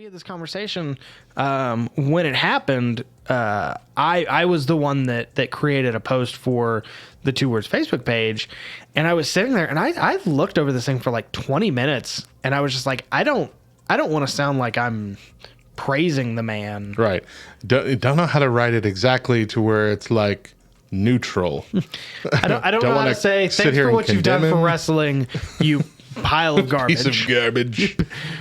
of this conversation, when it happened, I was the one that created a post for the Two Words Facebook page, and I was sitting there and I looked over this thing for like 20 minutes, and I was just like, I don't want to sound like I'm praising the man. Right. Don't know how to write it exactly to where it's like neutral. I don't know how to say thanks for what you've done for wrestling, you pile of garbage. Piece of garbage.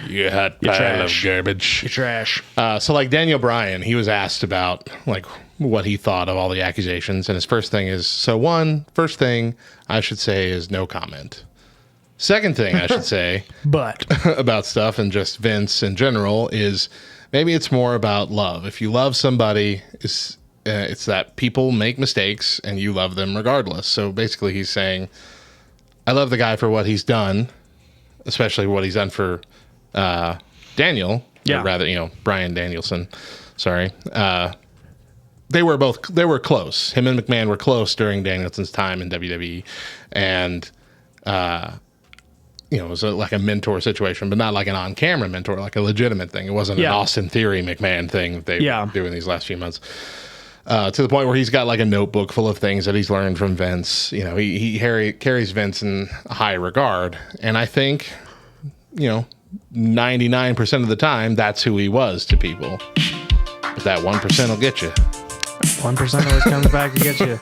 You hot pile of garbage. You're trash. So like Daniel Bryan, he was asked about like what he thought of all the accusations, and his first thing I should say is no comment. Second thing I should say but about stuff and just Vince in general is maybe it's more about love. If you love somebody, it's that people make mistakes and you love them regardless. So basically he's saying, I love the guy for what he's done, especially what he's done for Daniel, yeah. or rather, Bryan Danielson. Sorry. They were close. Him and McMahon were close during Danielson's time in WWE. And, it was like a mentor situation, but not like an on-camera mentor, like a legitimate thing. It wasn't an Austin Theory McMahon thing that they were doing these last few months. To the point where he's got like a notebook full of things that he's learned from Vince. He carries Vince in high regard. And I think, 99% of the time, that's who he was to people. But that 1% will get you. 1% always comes back to get you.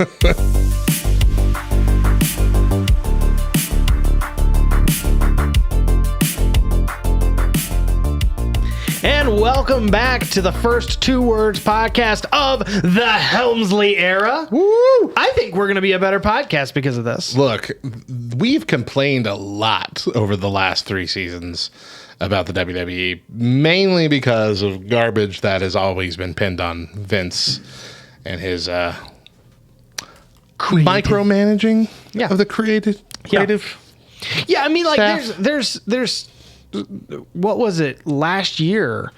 And welcome back to the first Two Words podcast of the Helmsley Era. Woo! I think we're going to be a better podcast because of this. Look, we've complained a lot over the last 3 seasons about the WWE, mainly because of garbage that has always been pinned on Vince and his micromanaging of the creative. Yeah, I mean, like staff. there's what was it last year?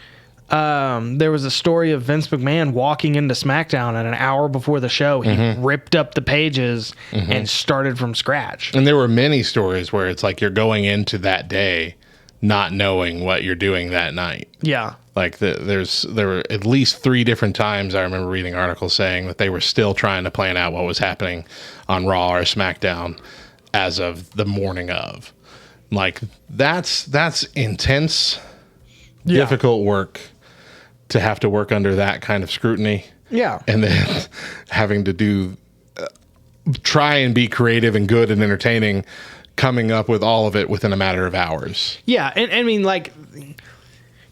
There was a story of Vince McMahon walking into SmackDown, and an hour before the show, he ripped up the pages and started from scratch. And there were many stories where it's like you're going into that day not knowing what you're doing that night. Yeah. Like there were at least 3 different times I remember reading articles saying that they were still trying to plan out what was happening on Raw or SmackDown as of the morning of. Like that's intense, difficult work to have to work under that kind of scrutiny. Yeah. And then having to try and be creative and good and entertaining, coming up with all of it within a matter of hours. Yeah. And I mean, like,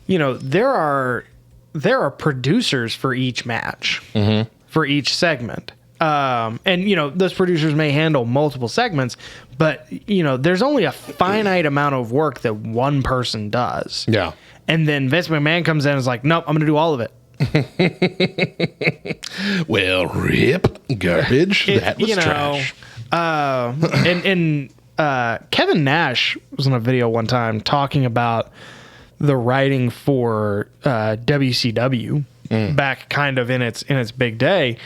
there are producers for each match, for each segment. And those producers may handle multiple segments, but there's only a finite amount of work that one person does. Yeah. And then Vince McMahon comes in and is like, nope, I'm going to do all of it. Well, rip garbage. That was trash. And Kevin Nash was on a video one time talking about the writing for WCW back kind of in its big day.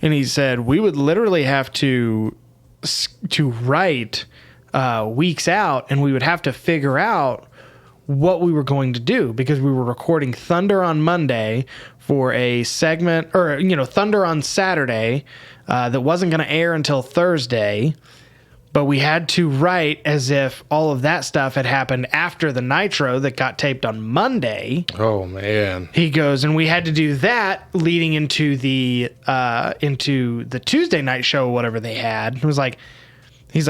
And he said, we would literally have to write weeks out, and we would have to figure out what we were going to do, because we were recording Thunder on Monday for a segment, or, Thunder on Saturday that wasn't going to air until Thursday. But we had to write as if all of that stuff had happened after the Nitro that got taped on Monday. Oh, man. He goes, and we had to do that leading into the Tuesday night show, whatever they had. It was like, it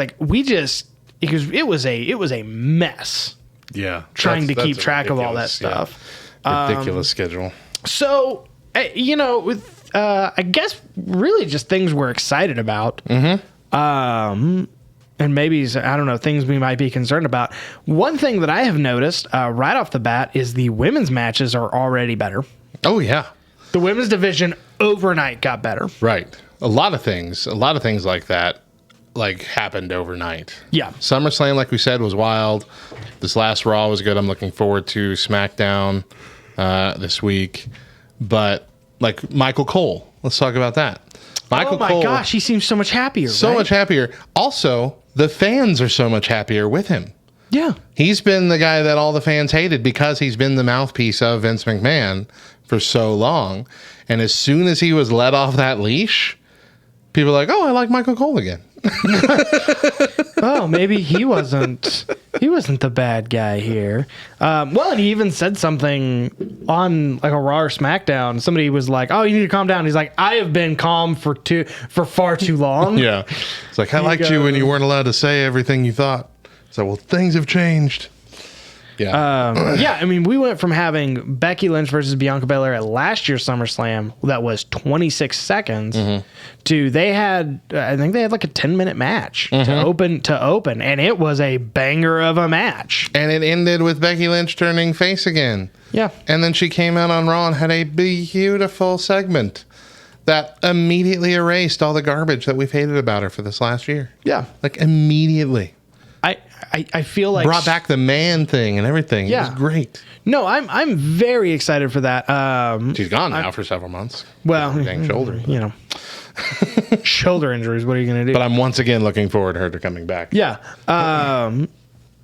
was a mess. Yeah. Trying to keep track of all that stuff. Ridiculous schedule. So, with I guess really just things we're excited about. And maybe, I don't know, things we might be concerned about. One thing that I have noticed right off the bat is the women's matches are already better. Oh, yeah. The women's division overnight got better. Right. A lot of things like that, happened overnight. Yeah. SummerSlam, like we said, was wild. This last Raw was good. I'm looking forward to SmackDown this week. But, Michael Cole, let's talk about that. Michael Cole, gosh, he seems so much happier. Much happier. Also, the fans are so much happier with him. Yeah. He's been the guy that all the fans hated because he's been the mouthpiece of Vince McMahon for so long. And as soon as he was let off that leash, people are like, oh, I like Michael Cole again. Oh, maybe he wasn't the bad guy here. Well, and he even said something on like a Raw or SmackDown. Somebody was like, "Oh, you need to calm down." He's like, "I have been calm for far too long." Yeah, it's like I liked you when you weren't allowed to say everything you thought. So, well, things have changed. Yeah. Yeah, I mean, we went from having Becky Lynch versus Bianca Belair at last year's SummerSlam that was 26 seconds to they had, I think they had like a 10-minute match to open, and it was a banger of a match. And it ended with Becky Lynch turning face again. Yeah. And then she came out on Raw and had a beautiful segment that immediately erased all the garbage that we've hated about her for this last year. Yeah. Like immediately. I feel like brought back the man thing and everything. Yeah. It was great. No, I'm very excited for that. She's gone now for several months. Well, dang shoulder. You know, shoulder injuries. What are you going to do? But I'm once again looking forward to her to coming back. Yeah.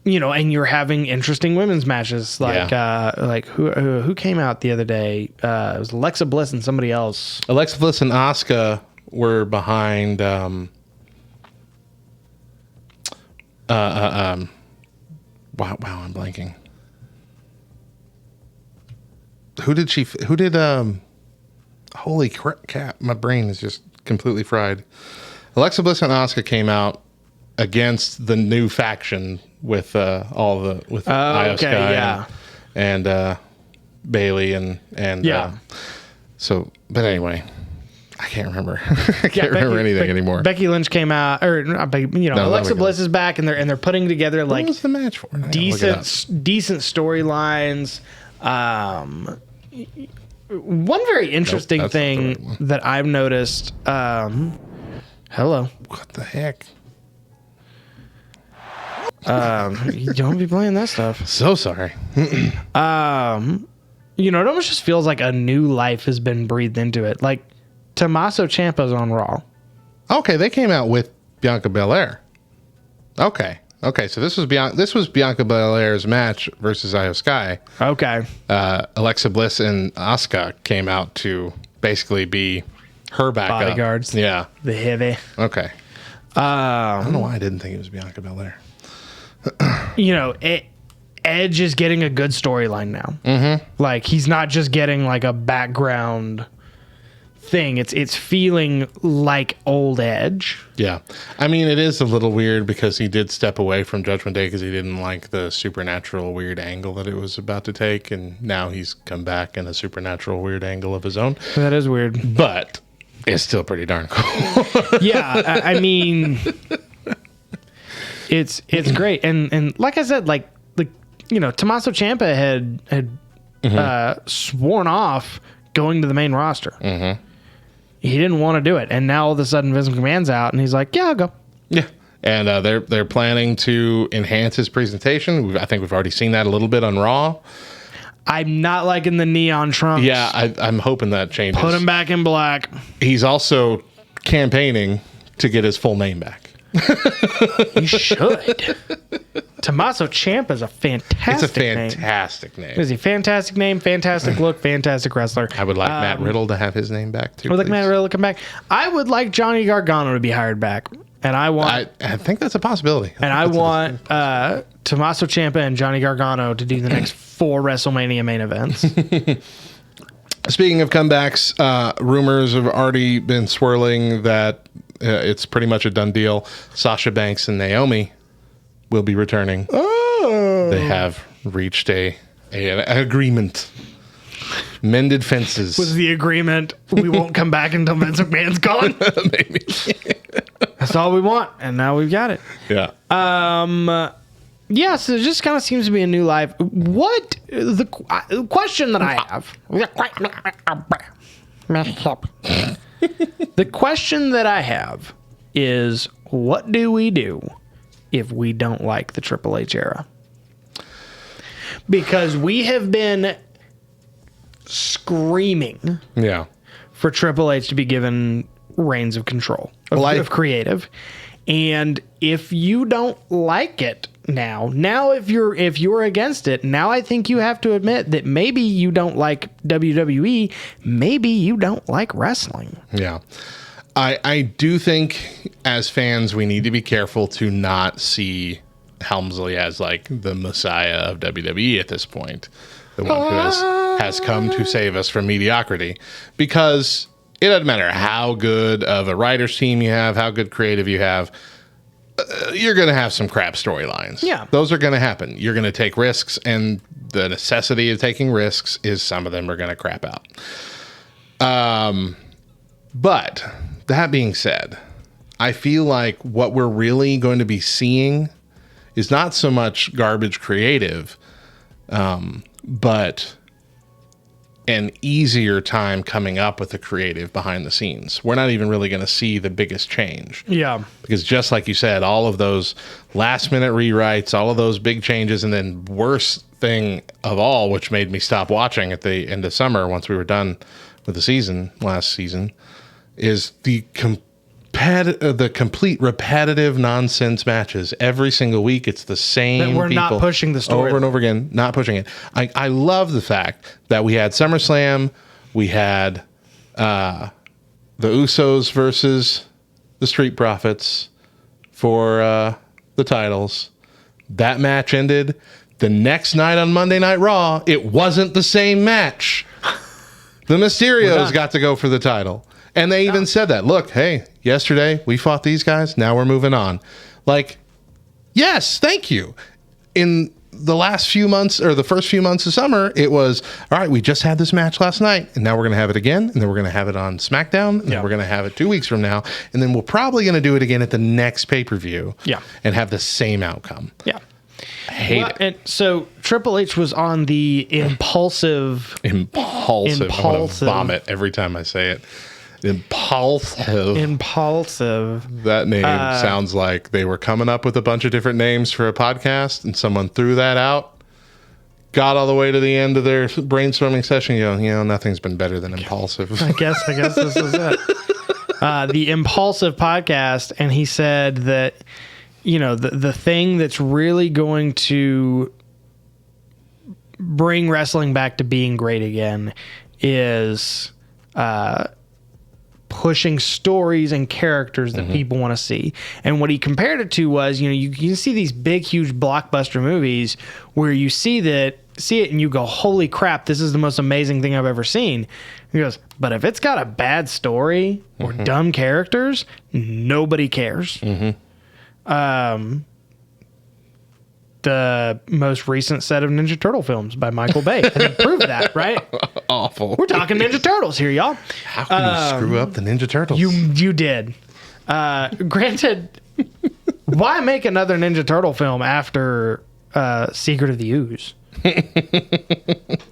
You know, and you're having interesting women's matches like who came out the other day? It was Alexa Bliss and somebody else. Alexa Bliss and Asuka were behind. Wow, I'm blanking. Who did holy crap, my brain is just completely fried. Alexa Bliss and Asuka came out against the new faction with Io Sky and Bailey and so, but anyway, I can't remember. I can't remember anything anymore. Becky Lynch came out, or Alexa Bliss is back, and they're putting together like what was the match for? decent storylines. One very interesting thing that I've noticed. Hello. What the heck? You don't be playing that stuff. So sorry. It almost just feels like a new life has been breathed into it. Like Tommaso Ciampa's on Raw. Okay, they came out with Bianca Belair. Okay, so this was Bianca Belair's match versus Io Sky. Okay. Alexa Bliss and Asuka came out to basically be her backup. Bodyguards. Yeah. The heavy. Okay. I don't know why I didn't think it was Bianca Belair. Edge is getting a good storyline now. Mm-hmm. Like he's not just getting like a background thing. It's feeling like old Edge. Yeah. I mean, it is a little weird because he did step away from Judgment Day because he didn't like the supernatural weird angle that it was about to take, and now he's come back in a supernatural weird angle of his own. That is weird. But it's still pretty darn cool. Yeah, I mean, it's great, and like I said, like Tommaso Ciampa had sworn off going to the main roster. Mm-hmm. He didn't want to do it, and now all of a sudden Vince McMahon's out, and he's like, "Yeah, I'll go." Yeah, and they're planning to enhance his presentation. I think we've already seen that a little bit on Raw. I'm not liking the neon trunks. Yeah, I'm hoping that changes. Put him back in black. He's also campaigning to get his full name back. He should. Tommaso Ciampa is a fantastic name. It's a fantastic name. Is he fantastic name, fantastic look, fantastic wrestler. I would like Matt Riddle to have his name back too. I would like Matt Riddle to come back. I would like Johnny Gargano to be hired back. And I think that's a possibility. I want Tommaso Ciampa and Johnny Gargano to do the next 4 WrestleMania main events. Speaking of comebacks, rumors have already been swirling that it's pretty much a done deal. Sasha Banks and Naomi will be returning. Oh. They have reached an agreement. Mended fences. Was the agreement we won't come back until Vince McMahon's gone? Maybe. That's all we want, and now we've got it. Yeah. Yeah, so it just kind of seems to be a new life. What the question that I have? The question that I have is, what do we do if we don't like the Triple H era? Because we have been screaming for Triple H to be given reins of control of creative. And if you don't like it, Now if you're against it, now I think you have to admit that maybe you don't like WWE, maybe you don't like wrestling. Yeah. I do think as fans we need to be careful to not see Helmsley as like the messiah of WWE at this point. The one who has come to save us from mediocrity. Because it doesn't matter how good of a writer's team you have, how good creative you have, you're going to have some crap storylines. Yeah. Those are going to happen. You're going to take risks, and the necessity of taking risks is some of them are going to crap out. But that being said, I feel like what we're really going to be seeing is not so much garbage creative, but an easier time coming up with the creative behind the scenes. We're not even really going to see the biggest change. Yeah. Because just like you said, all of those last minute rewrites, all of those big changes, and then worst thing of all, which made me stop watching at the end of summer once we were done with the season, last season, is the complete repetitive nonsense matches every single week. It's the same That we're people not pushing the story over and over again, not pushing it. I love the fact that we had SummerSlam, we had the Usos versus the Street Profits for the titles. That match ended. The next night on Monday Night Raw, it wasn't the same match. The Mysterios got to go for the title. And they even said that. Look, hey, yesterday we fought these guys. Now we're moving on. Like, yes, thank you. In the last few months or the first few months of summer, it was, all right, we just had this match last night, and now we're going to have it again, and then we're going to have it on SmackDown, and then we're going to have it 2 weeks from now, and then we're probably going to do it again at the next pay-per-view and have the same outcome. Yeah. I hate it. And so Triple H was on the impulsive. I'm going to vomit every time I say it. Impulsive. That name sounds like they were coming up with a bunch of different names for a podcast, and someone threw that out, got all the way to the end of their brainstorming session, nothing's been better than Impulsive. I guess this is it. The Impulsive podcast, and he said that, the thing that's really going to bring wrestling back to being great again is pushing stories and characters that people want to see. And what he compared it to was, you can see these big, huge blockbuster movies where you see it and you go, holy crap, this is the most amazing thing I've ever seen. He goes, but if it's got a bad story or dumb characters, nobody cares. The most recent set of Ninja Turtle films by Michael Bay has proved that, right? Awful. We're talking Ninja Turtles here, y'all. How can you screw up the Ninja Turtles? You did. Granted, why make another Ninja Turtle film after Secret of the Ooze?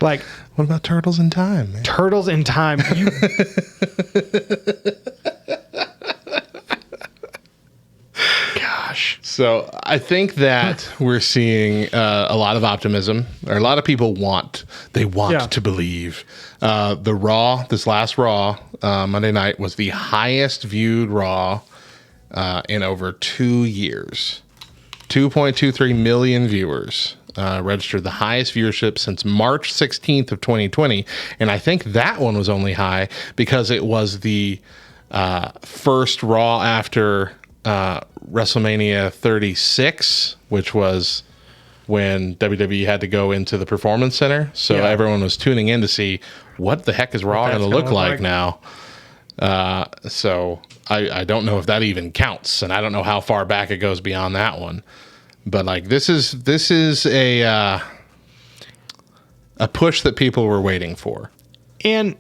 Like, what about Turtles in Time, man? Turtles in Time. Gosh. So I think that we're seeing a lot of optimism, or a lot of people want to believe. The Raw, this last Raw, Monday night, was the highest viewed Raw in over 2 years. 2.23 million viewers registered, the highest viewership since March 16th of 2020. And I think that one was only high because it was the first Raw after WrestleMania 36, which was when WWE had to go into the Performance Center. So everyone was tuning in to see what the heck is Raw going to look like now. So I don't know if that even counts, and I don't know how far back it goes beyond that one. But like this is a push that people were waiting for, and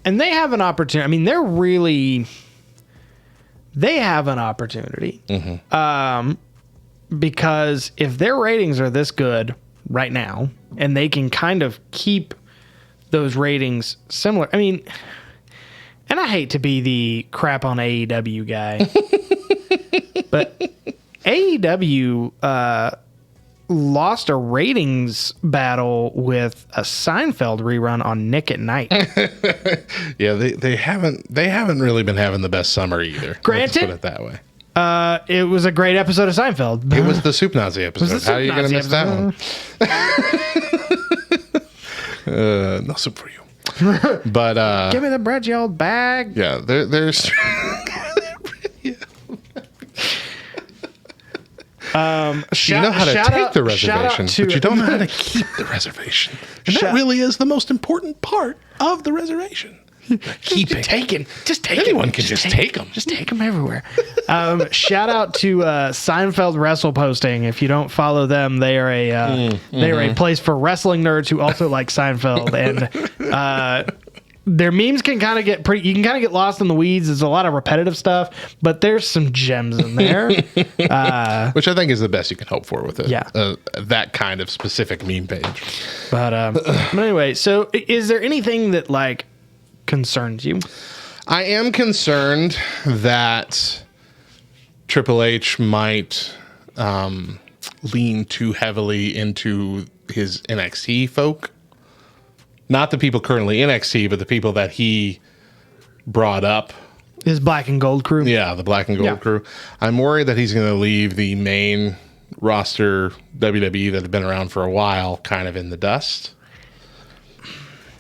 they have an opportunity. I mean, they have an opportunity, because if their ratings are this good right now, and they can kind of keep those ratings similar. I mean, and I hate to be the crap on AEW guy, but AEW lost a ratings battle with a Seinfeld rerun on Nick at Night. Yeah, they haven't really been having the best summer either. Granted, let's put it that way. It was a great episode of Seinfeld. It was the Soup Nazi episode. How are you going to miss that one? No soup for you. But give me the bread, you old bag. yeah, there's. You know how to take the reservation, but you don't know how to keep the reservation. And that really is the most important part of the reservation. Keeping. Just take Anyone can just take them. Just take them everywhere. Shout out to Seinfeld Wrestle Posting. If you don't follow them, they are a place for wrestling nerds who also like Seinfeld. And their memes can kind of get you can kind of get lost in the weeds. There's a lot of repetitive stuff, but there's some gems in there. Which I think is the best you can hope for with it. Yeah. That kind of specific meme page. But anyway, so is there anything that like concerns you? I am concerned that Triple H might lean too heavily into his NXT folk. Not the people currently in NXT, but the people that he brought up. His Black and Gold crew? Yeah, the Black and Gold crew. I'm worried that he's going to leave the main roster WWE that have been around for a while kind of in the dust.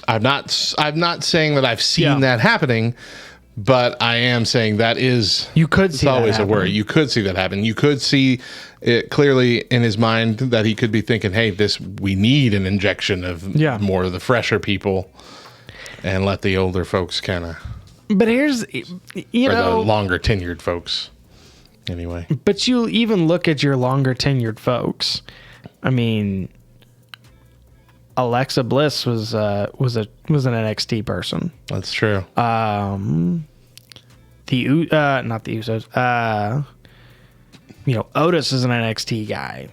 I'm not saying that I've seen that happening, but I am saying that is. You could see it's always a worry. You could see that happen. You could see it clearly in his mind that he could be thinking, "Hey, we need an injection of more of the fresher people, and let the older folks kind of." But here's, the longer tenured folks, anyway. But you even look at your longer tenured folks. I mean, Alexa Bliss was an NXT person. That's true. Not the Usos. Otis is an NXT guy.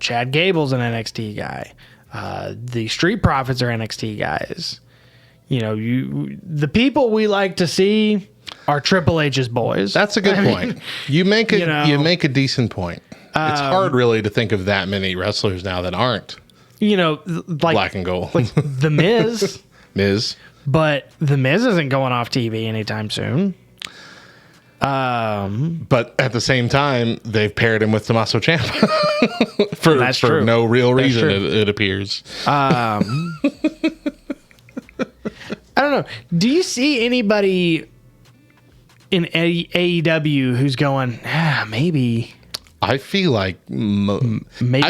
Chad Gable's an NXT guy. The Street Profits are NXT guys. The people we like to see are Triple H's boys. That's a good point. You make a decent point. It's hard really to think of that many wrestlers now that aren't. Like Black and Gold. Like The Miz. Miz. But The Miz isn't going off TV anytime soon. But at the same time, they've paired him with Tommaso Ciampa for no real reason, it appears. I don't know. Do you see anybody in AEW who's going, maybe... I feel like maybe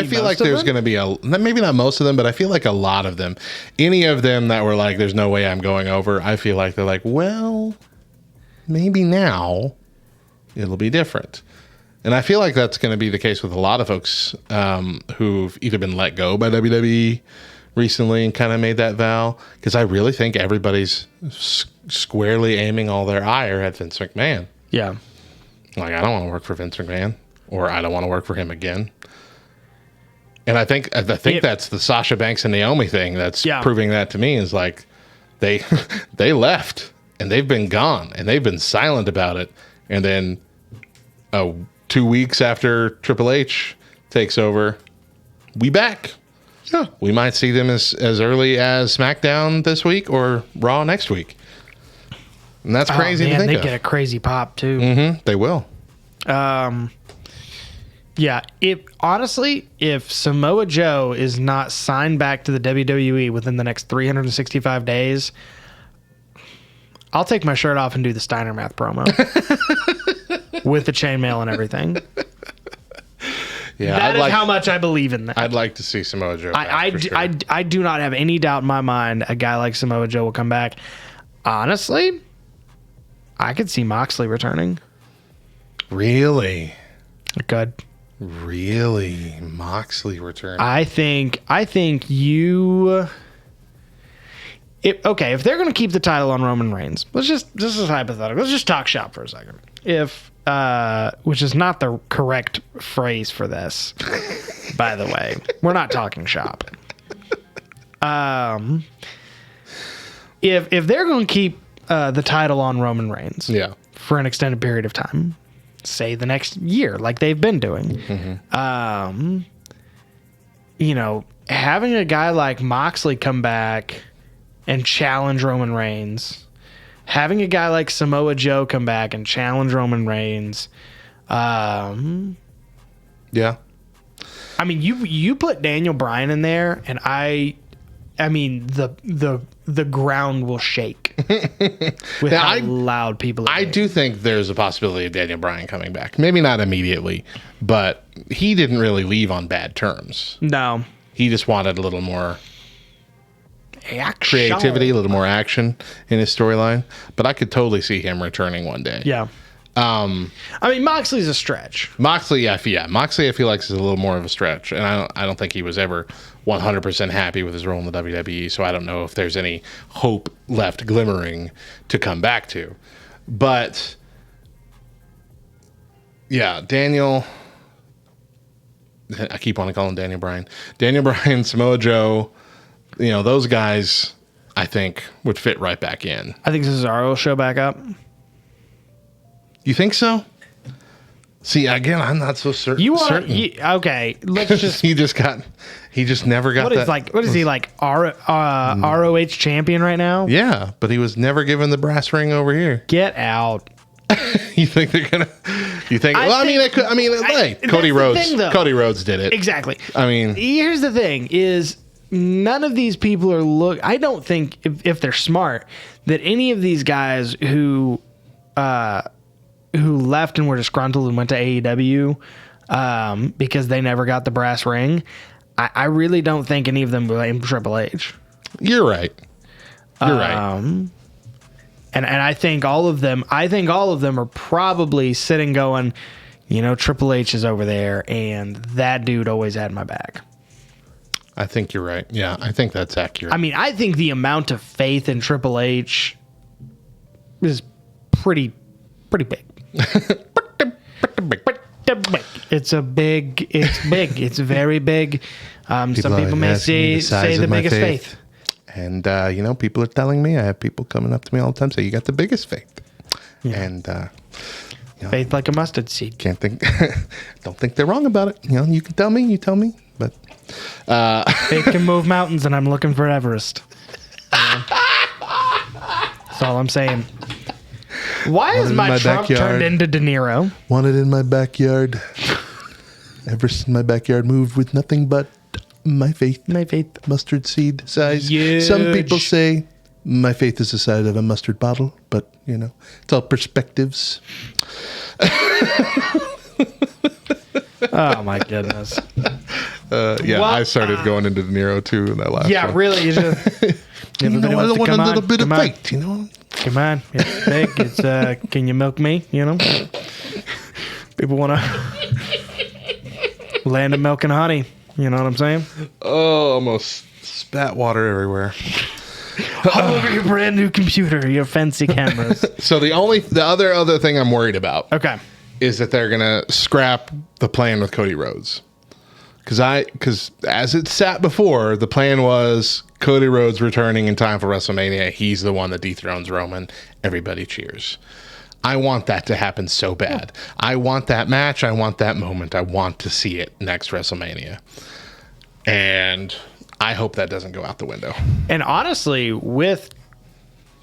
there's going to be maybe not most of them, but I feel like a lot of them. Any of them that were like, "There's no way I'm going over," I feel like they're like, "Well, maybe now it'll be different." And I feel like that's going to be the case with a lot of folks who've either been let go by WWE recently and kind of made that vow. Because I really think everybody's squarely aiming all their ire at Vince McMahon. Yeah, like I don't want to work for Vince McMahon. Or I don't want to work for him again. And I think that's the Sasha Banks and Naomi thing that's proving that to me is like they left and they've been gone and they've been silent about it. And then 2 weeks after Triple H takes over, we back. Yeah. We might see them as early as SmackDown this week or Raw next week. And that's crazy to think of. They get a crazy pop too. Mm-hmm, they will. Yeah, if Samoa Joe is not signed back to the WWE within the next 365 days, I'll take my shirt off and do the Steiner Math promo with the chainmail and everything. Yeah, that is how much I believe in that. I'd like to see Samoa Joe back. I do not have any doubt in my mind a guy like Samoa Joe will come back. Honestly, I could see Moxley returning. Really? Good. Really? Moxley returning? I think you... if they're going to keep the title on Roman Reigns, this is hypothetical. Let's just talk shop for a second. Which is not the correct phrase for this, by the way. We're not talking shop. If they're going to keep the title on Roman Reigns for an extended period of time, say the next year, like they've been doing, having a guy like Moxley come back and challenge Roman Reigns, having a guy like Samoa Joe come back and challenge Roman Reigns, Yeah. I mean, you put Daniel Bryan in there, and I mean the ground will shake with Now, how loud people are. I do think there's a possibility of Daniel Bryan coming back. Maybe not immediately, but he didn't really leave on bad terms. No. He just wanted a little more Action. creativity, a little more action in his storyline. But I could totally see him returning one day. Yeah. I mean, Moxley's a stretch. Moxley, Moxley, I feel like is a little more of a stretch, and I don't think he was ever 100% happy with his role in the WWE. So I don't know if there's any hope left glimmering to come back to. But yeah, Daniel. I keep on calling Daniel Bryan. Daniel Bryan, Samoa Joe. You know, those guys, I think, would fit right back in. I think Cesaro will show back up. You think so? See, again, I'm not so certain. Okay, let's just. he just never got that. What is he like? ROH champion right now? Yeah, but he was never given the brass ring over here. Get out. You think they're gonna? You think? Cody Rhodes. Cody Rhodes did it. Exactly. I mean, here's the thing: is none of these people are I don't think if they're smart that any of these guys who left and were disgruntled and went to AEW because they never got the brass ring. I really don't think any of them blame Triple H. You're right. Right. And I think all of them are probably sitting going, you know, Triple H is over there and that dude always had my back. I think you're right. Yeah, I think that's accurate. I mean, I think the amount of faith in Triple H is pretty big. It's big. It's very big. Some people may say the biggest faith. And, people are telling me, I have people coming up to me all the time say, you got the biggest faith. Yeah. And, faith like a mustard seed. Don't think they're wrong about it. You know, you can tell me, but. Faith can move mountains and I'm looking for Everest. That's all I'm saying. Why is my Trump turned into De Niro? Want it in my backyard. Everest in my backyard moved with nothing but my faith. Mustard seed size. Huge. Some people say my faith is the size of a mustard bottle, but, it's all perspectives. Oh, my goodness. I started going into De Niro, too, in that last one. Really. You just, I want a little bit of faith, Come on. It's big. It's, can you milk me, People want to land of milk and honey. You know what I'm saying? Oh, almost spat water everywhere. All over your brand new computer, your fancy cameras. So the other thing I'm worried about, is that they're gonna scrap the plan with Cody Rhodes, because as it sat before, the plan was Cody Rhodes returning in time for WrestleMania. He's the one that dethrones Roman. Everybody cheers. I want that to happen so bad. I want that match. I want that moment. I want to see it next WrestleMania. And I hope that doesn't go out the window. And honestly, with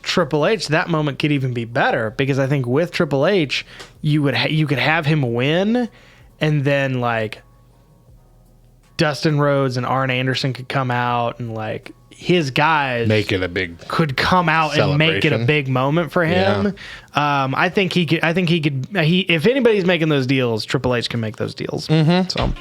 Triple H, that moment could even be better, because I think with Triple H, you could have him win, and then like Dustin Rhodes and Arn Anderson could come out, and like his guys could come out and make it a big moment for him. Yeah. I think he could. If anybody's making those deals, Triple H can make those deals. Mm-hmm. So.